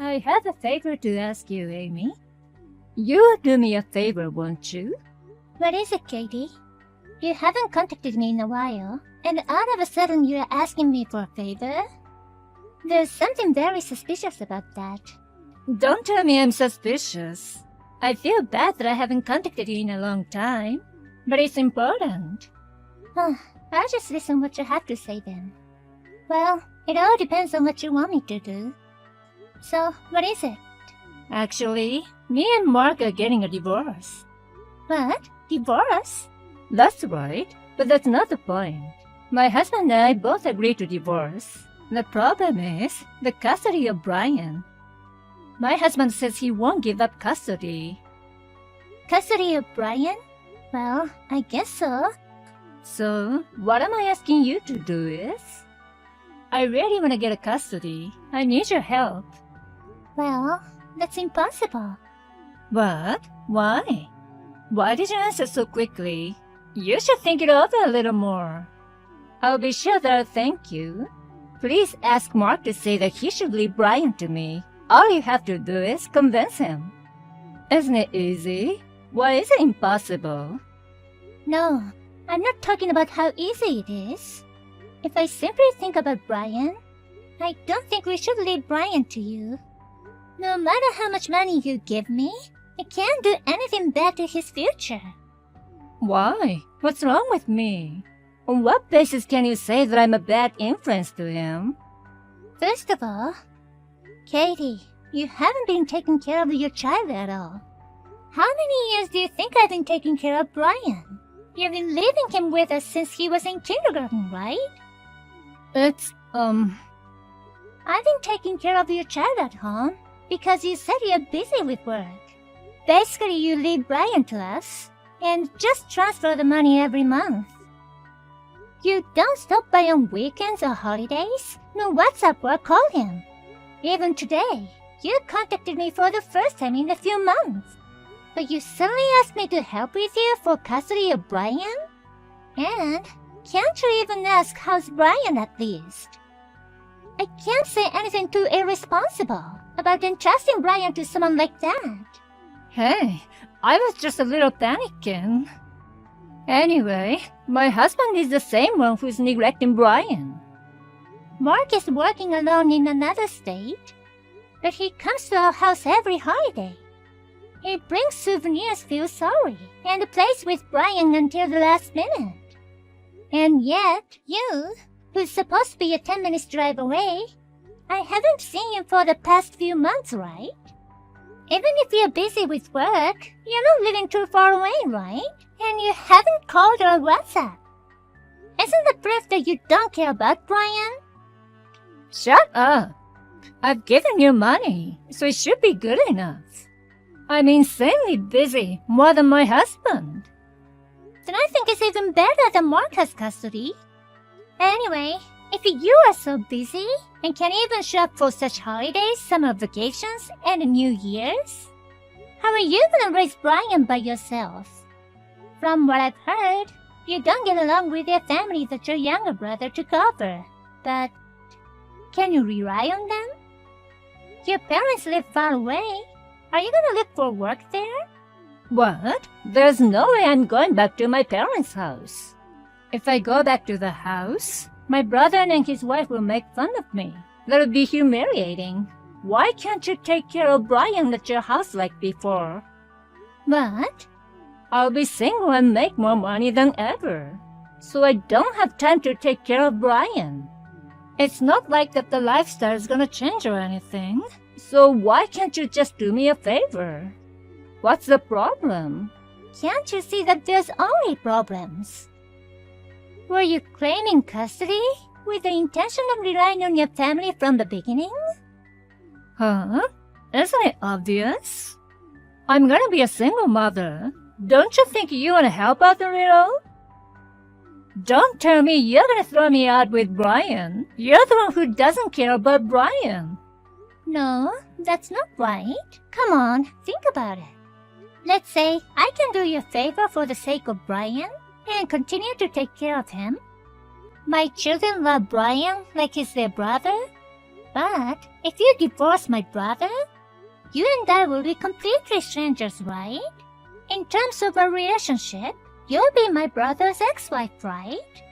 I have a favor to ask you, Amy. You'll do me a favor, won't you? What is it, Katie? You haven't contacted me in a while, and all of a sudden you're asking me for a favor? There's something very suspicious about that. Don't tell me I'm suspicious. I feel bad that I haven't contacted you in a long time, but it's important. I'll just listen what you have to say then. Well, it all depends on what you want me to do. So, what is it? Actually, me and Mark are getting a divorce. What? Divorce? That's right, but that's not the point. My husband and I both agreed to divorce. The problem is the custody of Brian. My husband says he won't give up custody. Custody of Brian? Well, I guess so. So, what am I asking you to do is? I really want to get a custody. I need your help. Well, that's impossible. What? Why? Why did you answer so quickly? You should think it over a little more. I'll be sure that I'll thank you. Please ask Mark to say that he should leave Brian to me. All you have to do is convince him. Isn't it easy? Why is it impossible? No, I'm not talking about how easy it is. If I simply think about Brian, I don't think we should leave Brian to you. No matter how much money you give me, I can't do anything bad to his future. Why? What's wrong with me? On what basis can you say that I'm a bad influence to him? First of all, Katie, you haven't been taking care of your child at all. How many years do you think I've been taking care of Brian? You've been leaving him with us since he was in kindergarten, right? I've been taking care of your child at home because you said you're busy with work. Basically, you leave Brian to us and just transfer the money every month. You don't stop by on weekends or holidays, no WhatsApp or call him. Even today, you contacted me for the first time in a few months. But you suddenly asked me to help with you for custody of Brian? And can't you even ask how's Brian at least? I can't say anything too irresponsible about entrusting Brian to someone like that. Hey, I was just a little panicking. Anyway, my husband is the same one who's neglecting Brian. Mark is working alone in another state, but he comes to our house every holiday. He brings souvenirs, feels sorry, and plays with Brian until the last minute. And yet, you, who's supposed to be a 10 minutes drive away, I haven't seen you for the past few months, right? Even if you're busy with work, you're not living too far away, right? And you haven't called or WhatsApp. Isn't that proof that you don't care about Brian? Shut up! I've given you money, so it should be good enough. I'm insanely busy, more than my husband. Then I think it's even better that Mark has custody. Anyway, if you are so busy and can't even show up for such holidays, summer vacations, and New Year's, how are you gonna raise Brian by yourself? From what I've heard, you don't get along with your family that your younger brother took over. But can you rely on them? Your parents live far away. Are you gonna look for work there? What? There's no way I'm going back to my parents' house. If I go back to the house, my brother and his wife will make fun of me. That'll be humiliating. Why can't you take care of Brian at your house like before? What? I'll be single and make more money than ever, so I don't have time to take care of Brian. It's not like that the lifestyle is gonna change or anything, so why can't you just do me a favor? What's the problem? Can't you see that there's only problems? Were you claiming custody with the intention of relying on your family from the beginning? Huh? Isn't it obvious? I'm gonna be a single mother. Don't you think you wanna help out a little? Don't tell me you're gonna throw me out with Brian. You're the one who doesn't care about Brian. No, that's not right. Come on, think about it. Let's say I can do you a favor for the sake of Brian and continue to take care of him. My children love Brian like he's their brother, But if you divorce my brother, you and I will be completely strangers, right? In terms of our relationship, you'll be my brother's ex-wife, right?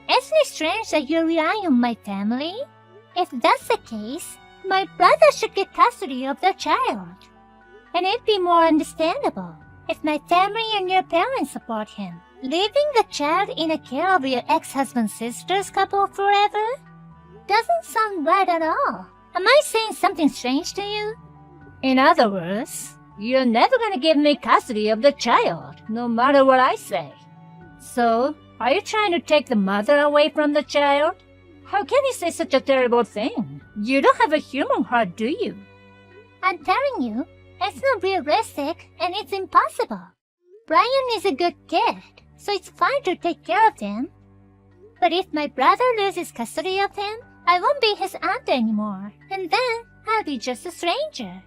Isn't it strange that you're relying on my family? If that's the case, my brother should get custody of the child. And it'd be more understandable if my family and your parents support him. Leaving the child in the care of your ex-husband's sister's couple forever doesn't sound right at all. Am I saying something strange to you? In other words, you're never gonna give me custody of the child, no matter what I say. So, are you trying to take the mother away from the child? How can you say such a terrible thing? You don't have a human heart, do you? I'm telling you, it's not realistic and it's impossible. Brian is a good kid, so it's fine to take care of him. But if my brother loses custody of him, I won't be his aunt anymore, and then I'll be just a stranger.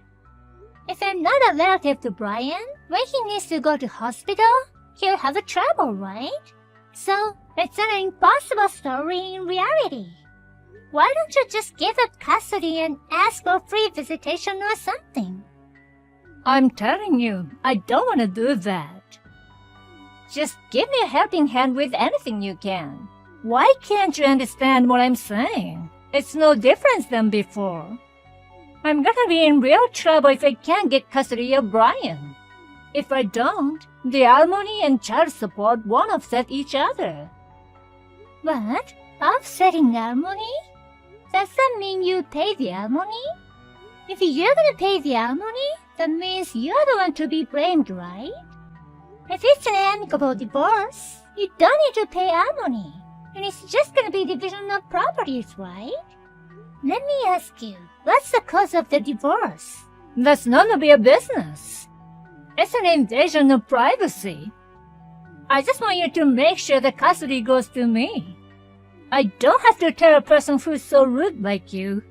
If I'm not a relative to Brian, when he needs to go to hospital, he'll have a trouble, right? So, it's an impossible story in reality. Why don't you just give up custody and ask for free visitation or something? I'm telling you, I don't want to do that. Just give me a helping hand with anything you can. Why can't you understand what I'm saying? It's no different than before. I'm gonna be in real trouble if I can't get custody of Brian. If I don't, the alimony and child support won't offset each other. What? Offsetting alimony? Does that mean you pay the alimony? If you're gonna pay the alimony, that means you're the one to be blamed, right? If it's an amicable divorce, you don't need to pay alimony, and it's just gonna be division of properties, right? Let me ask you, what's the cause of the divorce? That's none of your business. It's an invasion of privacy. I just want you to make sure the custody goes to me. I don't have to tell a person who's so rude like you.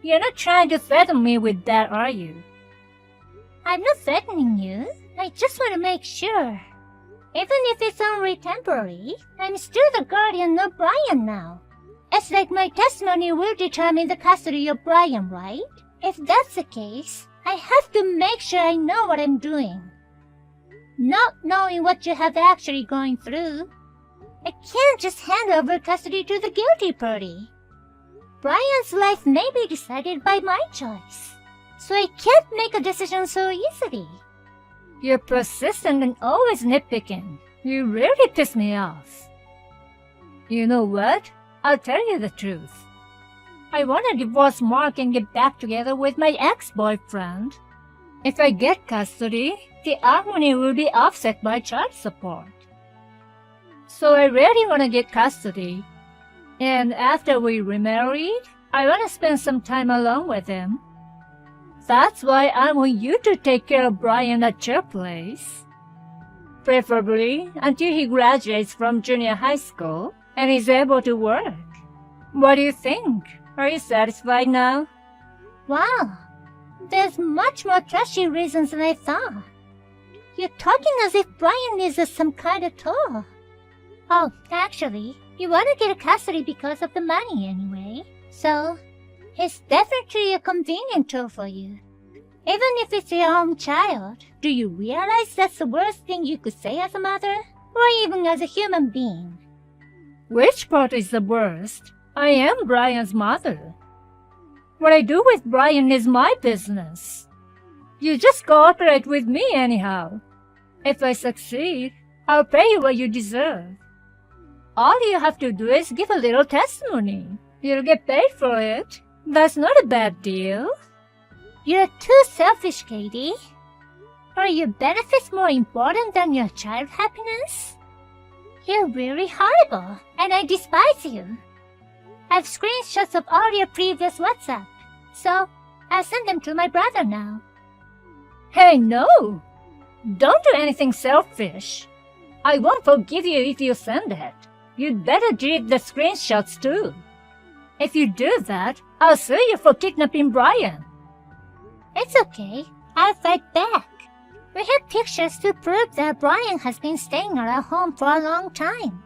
You're not trying to threaten me with that, are you? I'm not threatening you. I just want to make sure. Even if it's only temporary, I'm still the guardian of Brian now. It's like my testimony will determine the custody of Brian, right? If that's the case, I have to make sure I know what I'm doing. Not knowing what you have actually going through, I can't just hand over custody to the guilty party. Brian's life may be decided by my choice, so I can't make a decision so easily. You're persistent and always nitpicking. You really piss me off. You know what? I'll tell you the truth. I want to divorce Mark and get back together with my ex-boyfriend. If I get custody, the alimony will be offset by child support. So I really want to get custody. And after we remarried, I want to spend some time alone with him. That's why I want you to take care of Brian at your place. Preferably until he graduates from junior high school and is able to work. What do you think? Are you satisfied now? Wow, there's much more trashy reasons than I thought. You're talking as if Brian needs some kind of toll. Oh, actually, you want to get custody because of the money anyway. So, it's definitely a convenient tool for you. Even if it's your own child, do you realize that's the worst thing you could say as a mother? Or even as a human being? Which part is the worst? I am Brian's mother. What I do with Brian is my business. You just cooperate with me anyhow. If I succeed, I'll pay you what you deserve. All you have to do is give a little testimony. You'll get paid for it. That's not a bad deal. You're too selfish, Katie. Are your benefits more important than your child happiness? You're really horrible, and I despise you. I've screenshots of all your previous WhatsApp, so I'll send them to my brother now. Hey, no! Don't do anything selfish. I won't forgive you if you send it. You'd better delete the screenshots too. If you do that, I'll sue you for kidnapping Brian. It's okay. I'll fight back. We have pictures to prove that Brian has been staying at our home for a long time.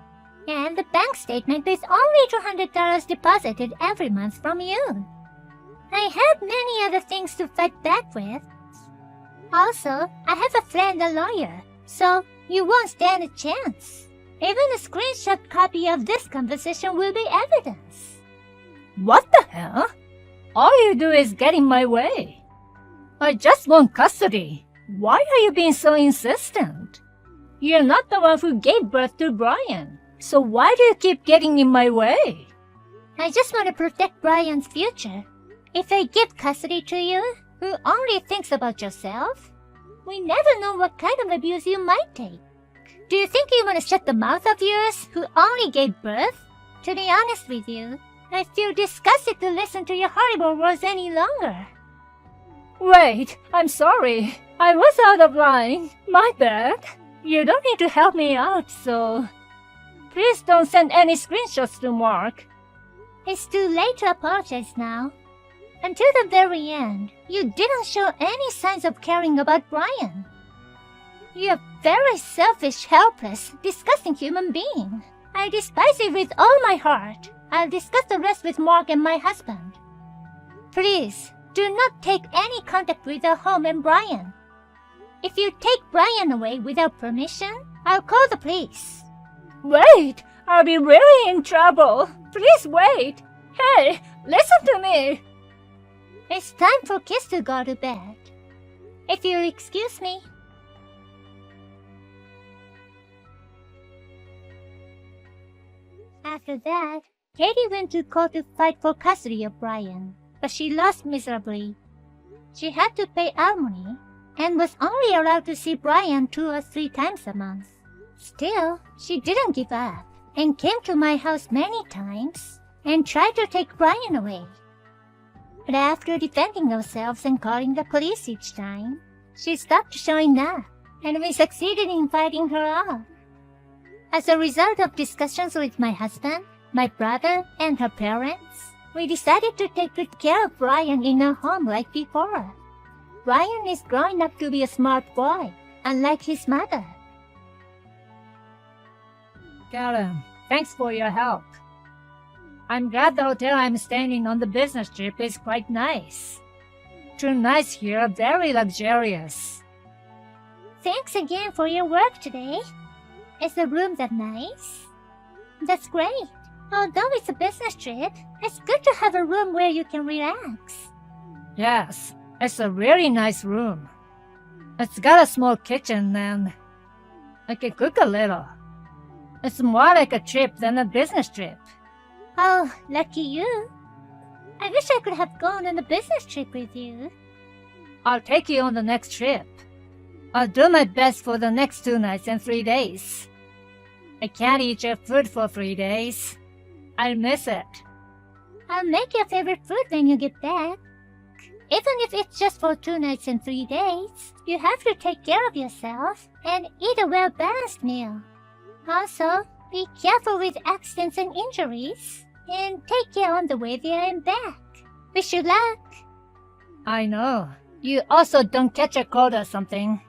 And the bank statement is only $200 deposited every month from you. I have many other things to fight back with. Also, I have a friend, a lawyer, so you won't stand a chance. Even a screenshot copy of this conversation will be evidence. What the hell? All you do is get in my way. I just want custody. Why are you being so insistent? You're not the one who gave birth to Brian, so why do you keep getting in my way? I just want to protect Brian's future. If I give custody to you, who only thinks about yourself, we never know what kind of abuse you might take. Do you think you want to shut the mouth of yours, who only gave birth? To be honest with you, I feel disgusted to listen to your horrible words any longer. Wait, I'm sorry. I was out of line. My bad. You don't need to help me out, so... Please don't send any screenshots to Mark. It's too late to apologize now. Until the very end, you didn't show any signs of caring about Brian. You're a very selfish, helpless, disgusting human being. I despise you with all my heart. I'll discuss the rest with Mark and my husband. Please, do not take any contact with our home and Brian. If you take Brian away without permission, I'll call the police. Wait, I'll be really in trouble. Please wait. Hey, listen to me. It's time for kids to go to bed. If you'll excuse me. After that, Katie went to court to fight for custody of Brian, but she lost miserably. She had to pay alimony and was only allowed to see Brian 2 or 3 times a month. Still, she didn't give up and came to my house many times and tried to take Brian away. But after defending ourselves and calling the police each time, she stopped showing up, and we succeeded in fighting her off. As a result of discussions with my husband, my brother, and her parents, we decided to take good care of Brian in our home like before. Brian is growing up to be a smart boy, unlike his mother. Karen, thanks for your help. I'm glad the hotel I'm staying in on the business trip is quite nice. 2 nights here are very luxurious. Thanks again for your work today. Is the room that nice? That's great. Although it's a business trip, it's good to have a room where you can relax. Yes, it's a really nice room. It's got a small kitchen and I can cook a little. It's more like a trip than a business trip. Oh, lucky you. I wish I could have gone on a business trip with you. I'll take you on the next trip. I'll do my best for the next 2 nights and 3 days. I can't eat your food for 3 days. I'll miss it. I'll make your favorite food when you get back. Even if it's just for 2 nights and 3 days, you have to take care of yourself and eat a well-balanced meal. Also, be careful with accidents and injuries, and take care on the way there and back. Wish you luck. I know. You also don't catch a cold or something.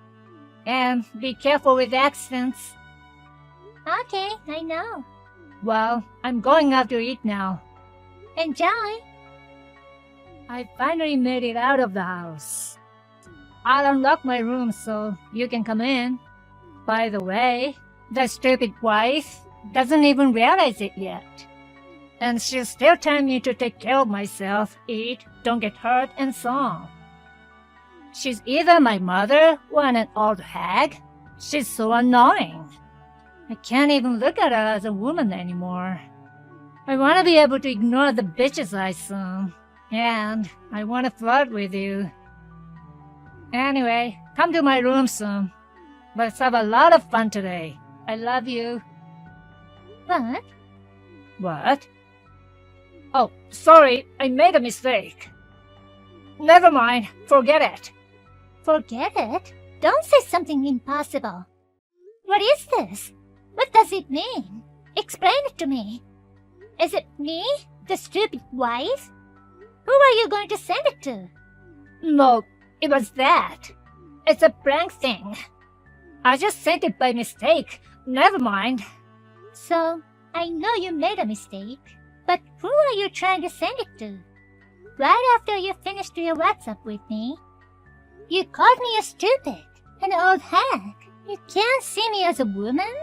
And be careful with accidents. Okay, I know. Well, I'm going out to eat now. Enjoy. I finally made it out of the house. I'll unlock my room so you can come in. By the way, the stupid wife doesn't even realize it yet. And she's still telling me to take care of myself, eat, don't get hurt, and so on. She's either my mother or an old hag. She's so annoying. I can't even look at her as a woman anymore. I want to be able to ignore the bitches I soon. And I want to flirt with you. Anyway, come to my room soon. Let's have a lot of fun today. I love you. What? What? Oh, sorry, I made a mistake. Never mind, forget it. Forget it? Don't say something impossible. What is this? What does it mean? Explain it to me. Is it me, the stupid wife? Who are you going to send it to? No, it was that. It's a prank thing. I just sent it by mistake. Never mind. So, I know you made a mistake, but who are you trying to send it to? right after you finished your WhatsApp with me. You called me a stupid, an old hack. You can't see me as a woman?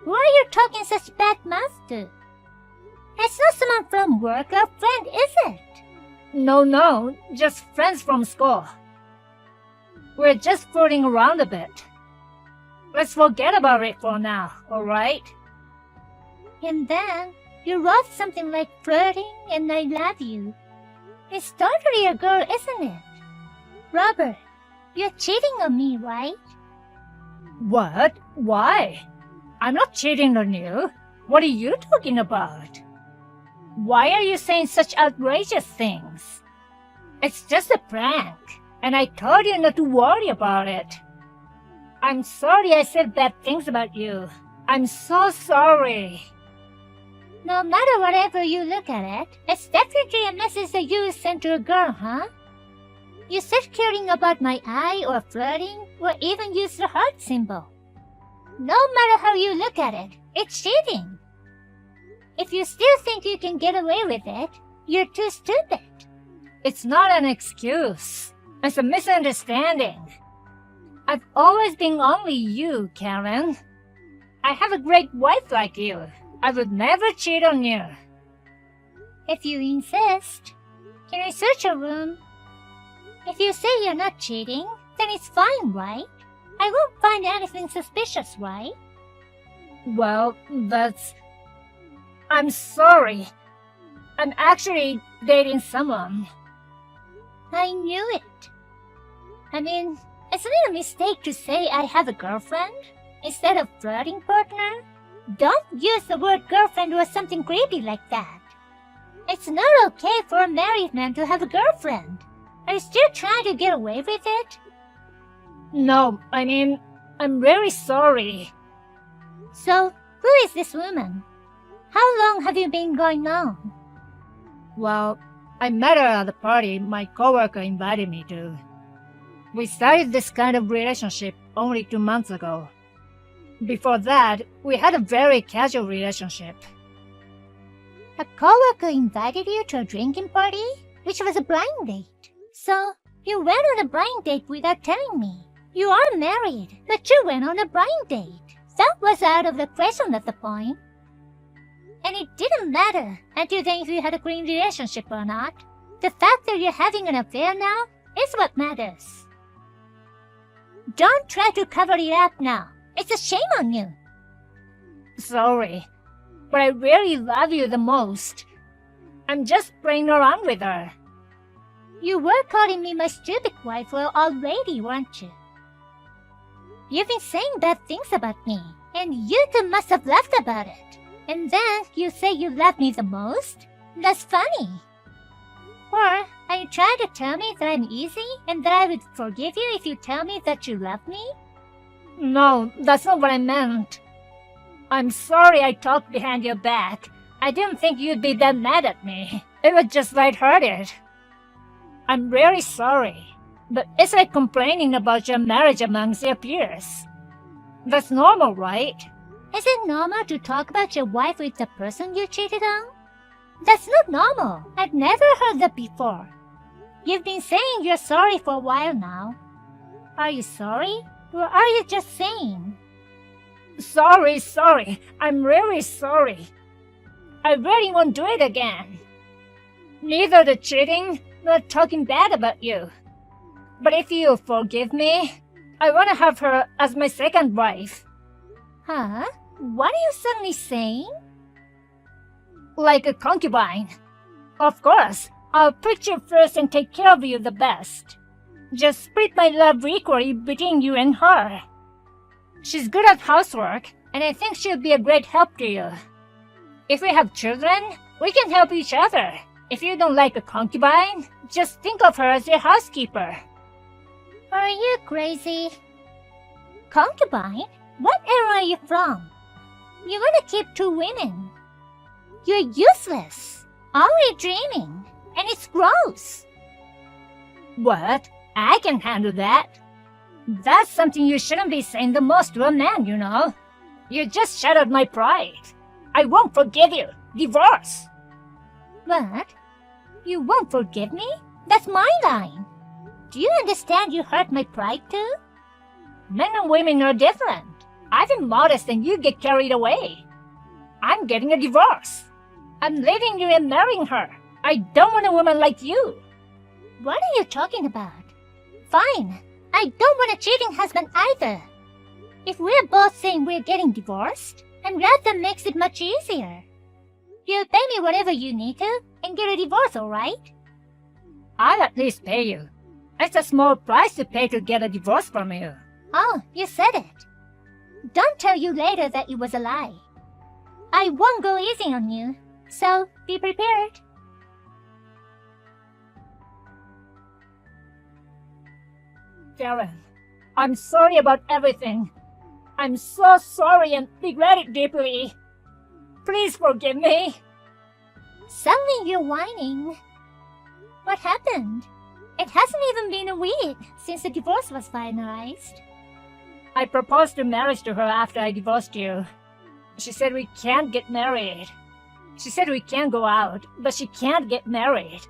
Who are you talking such bad mouth to? It's not someone from work or friend, is it? No, just friends from school. We're just fooling around a bit. Let's forget about it for now, alright? And then, you wrote something like flirting and I love you. It's totally a girl, isn't it? Robert, you're cheating on me, right? What? Why? I'm not cheating on you. What are you talking about? Why are you saying such outrageous things? It's just a prank, and I told you not to worry about it. I'm sorry I said bad things about you. I'm so sorry. No matter whatever you look at it, it's definitely a message that you sent to a girl, huh? You said caring about my eye or flirting, or even use the heart symbol. No matter how you look at it, it's cheating. If you still think you can get away with it, you're too stupid. It's not an excuse. It's a misunderstanding. I've always been only you, Karen. I have a great wife like you. I would never cheat on you. If you insist, can I search your room? If you say you're not cheating, then it's fine, right? I won't find anything suspicious, right? Well, I'm sorry. I'm actually dating someone. I knew it. I mean, isn't it a mistake to say I have a girlfriend instead of flirting partner? Don't use the word girlfriend or something creepy like that. It's not okay for a married man to have a girlfriend. Are you still trying to get away with it? No, I mean, I'm really sorry. So, who is this woman? How long have you been going on? Well, I met her at a party my coworker invited me to. We started this kind of relationship only 2 months ago. Before that, we had a very casual relationship. A coworker invited you to a drinking party, which was a blind date. So, you went on a blind date without telling me. You are married, but you went on a blind date. That was out of the question at the point. And it didn't matter until then if you had a clean relationship or not. The fact that you're having an affair now is what matters. Don't try to cover it up now. It's a shame on you. Sorry, but I really love you the most. I'm just playing around with her. You were calling me my stupid wife or old lady, weren't you? You've been saying bad things about me, and you two must have laughed about it. And then you say you love me the most? That's funny. Or are you trying to tell me that I'm easy and that I would forgive you if you tell me that you love me? No, that's not what I meant. I'm sorry I talked behind your back. I didn't think you'd be that mad at me. It was just lighthearted. I'm really sorry, but it's like complaining about your marriage amongst your peers. That's normal, right? Is it normal to talk about your wife with the person you cheated on? That's not normal. I've never heard that before. You've been saying you're sorry for a while now. Are you sorry? Or are you just saying? Sorry. I'm really sorry. I really won't do it again. Neither the cheating nor talking bad about you. But if you forgive me, I want to have her as my second wife. Huh? What are you suddenly saying? Like a concubine. Of course, I'll put you first and take care of you the best. Just split my love equally between you and her. She's good at housework, and I think she'll be a great help to you. If we have children, we can help each other. If you don't like a concubine, just think of her as your housekeeper. Are you crazy? Concubine? What era are you from? You want to keep 2 women. You're useless. Only dreaming. And it's gross. What? I can handle that. That's something you shouldn't be saying the most to a man, you know. You just shattered my pride. I won't forgive you. Divorce. What? You won't forgive me? That's my line. Do you understand you hurt my pride too? Men and women are different. I've been modest and you get carried away. I'm getting a divorce. I'm leaving you and marrying her. I don't want a woman like you. What are you talking about? Fine. I don't want a cheating husband either. If we're both saying we're getting divorced, I'm glad that makes it much easier. You'll pay me whatever you need to and get a divorce, all right? I'll at least pay you. It's a small price to pay to get a divorce from you. Oh, you said it. Don't tell you later that it was a lie. I won't go easy on you, so be prepared. Karen, I'm sorry about everything. I'm so sorry and regret it deeply. Please forgive me. Suddenly you're whining. What happened? It hasn't even been a week since the divorce was finalized. I proposed marriage to her after I divorced you. She said we can't get married. She said we can go out, but she can't get married.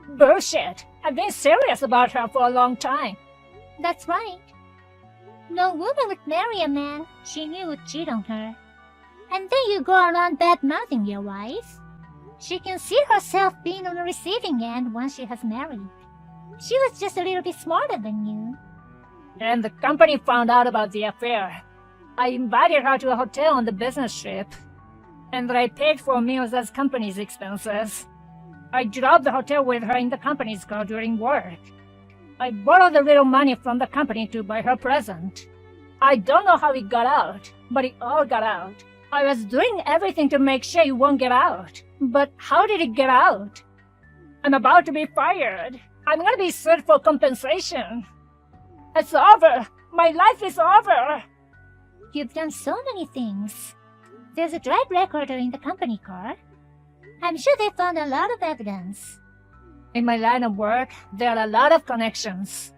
Bullshit. I've been serious about her for a long time. That's right. No woman would marry a man she knew would cheat on her. And then you go around bad-mouthing your wife. She can see herself being on the receiving end once she has married. She was just a little bit smarter than you. And the company found out about the affair. I invited her to a hotel on the business trip. And I paid for meals as company's expenses. I drove the hotel with her in the company's car during work. I borrowed a little money from the company to buy her present. I don't know how it got out, but it all got out. I was doing everything to make sure it won't get out. But how did it get out? I'm about to be fired. I'm gonna be sued for compensation. It's over. My life is over. You've done so many things. There's a drive recorder in the company car. I'm sure they found a lot of evidence. In my line of work, there are a lot of connections.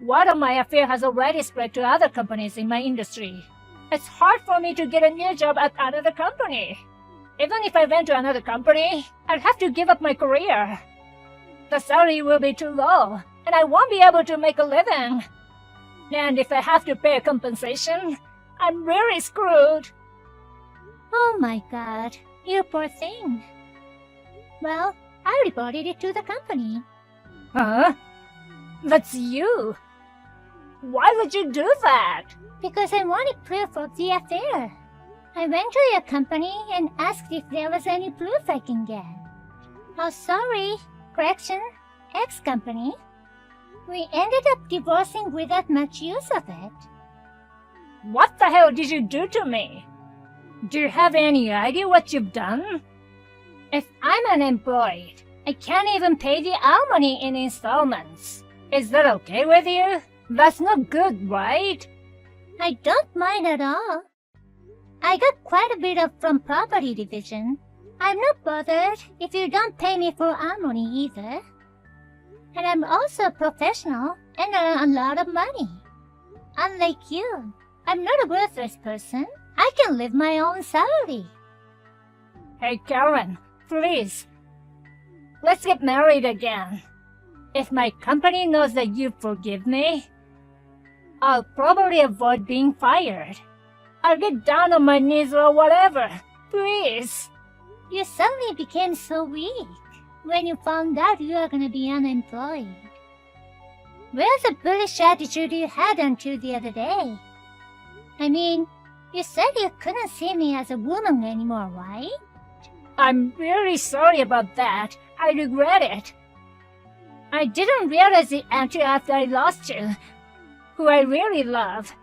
Word of my affair has already spread to other companies in my industry. It's hard for me to get a new job at another company. Even if I went to another company, I'd have to give up my career. The salary will be too low, and I won't be able to make a living. And if I have to pay a compensation, I'm really screwed. Oh my God, you poor thing. Well, I reported it to the company. Huh? That's you. Why would you do that? Because I wanted proof of the affair. I went to your company and asked if there was any proof I can get. Oh, sorry. Correction, ex-company. We ended up divorcing without much use of it. What the hell did you do to me? Do you have any idea what you've done? If I'm unemployed, I can't even pay the alimony in installments. Is that okay with you? That's not good, right? I don't mind at all. I got quite a bit of from property division. I'm not bothered if you don't pay me for alimony either. And I'm also a professional and earn a lot of money. Unlike you, I'm not a worthless person. I can live my own salary. Hey, Karen, please. Let's get married again. If my company knows that you forgive me, I'll probably avoid being fired. I'll get down on my knees or whatever. Please. You suddenly became so weak when you found out you were gonna be unemployed. Where's the bullish attitude you had until the other day? I mean, you said you couldn't see me as a woman anymore, right? I'm really sorry about that. I regret it. I didn't realize it until after I lost you, who I really love.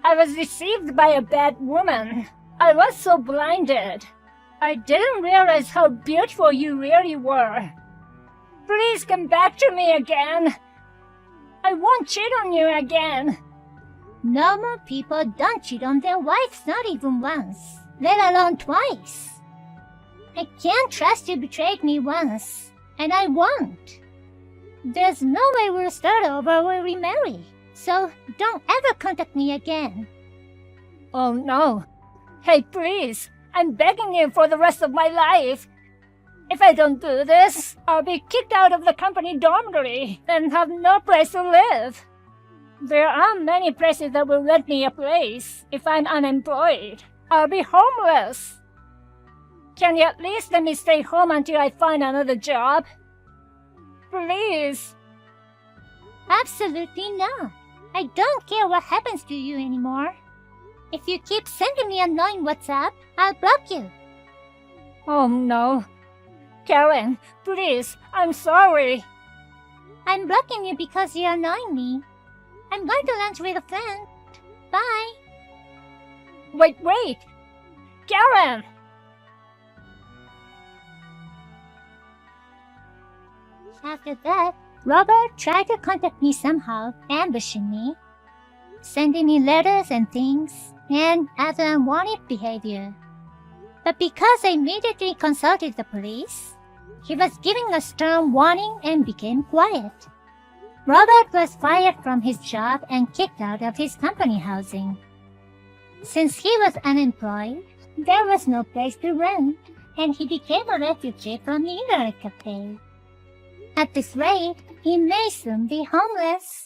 I was deceived by a bad woman. I was so blinded. I didn't realize how beautiful you really were. Please come back to me again. I won't cheat on you again. Normal people don't cheat on their wives not even once, let alone twice. I can't trust you betrayed me once, and I won't. There's no way we'll start over when we marry, so don't ever contact me again. Oh no. Hey, please. I'm begging you for the rest of my life. If I don't do this, I'll be kicked out of the company dormitory and have no place to live. There aren't many places that will rent me a place if I'm unemployed. I'll be homeless. Can you at least let me stay home until I find another job? Please. Absolutely not. I don't care what happens to you anymore. If you keep sending me annoying WhatsApp, I'll block you. Oh no. Karen, please, I'm sorry. I'm blocking you because you're annoying me. I'm going to lunch with a friend. Bye. Wait. Karen! After that, Robert tried to contact me somehow, ambushing me, sending me letters and things, and other unwanted behavior. But because I immediately consulted the police, he was giving a stern warning and became quiet. Robert was fired from his job and kicked out of his company housing. Since he was unemployed, there was no place to rent, and he became a refugee from the internet cafe. At this rate, he may soon be homeless.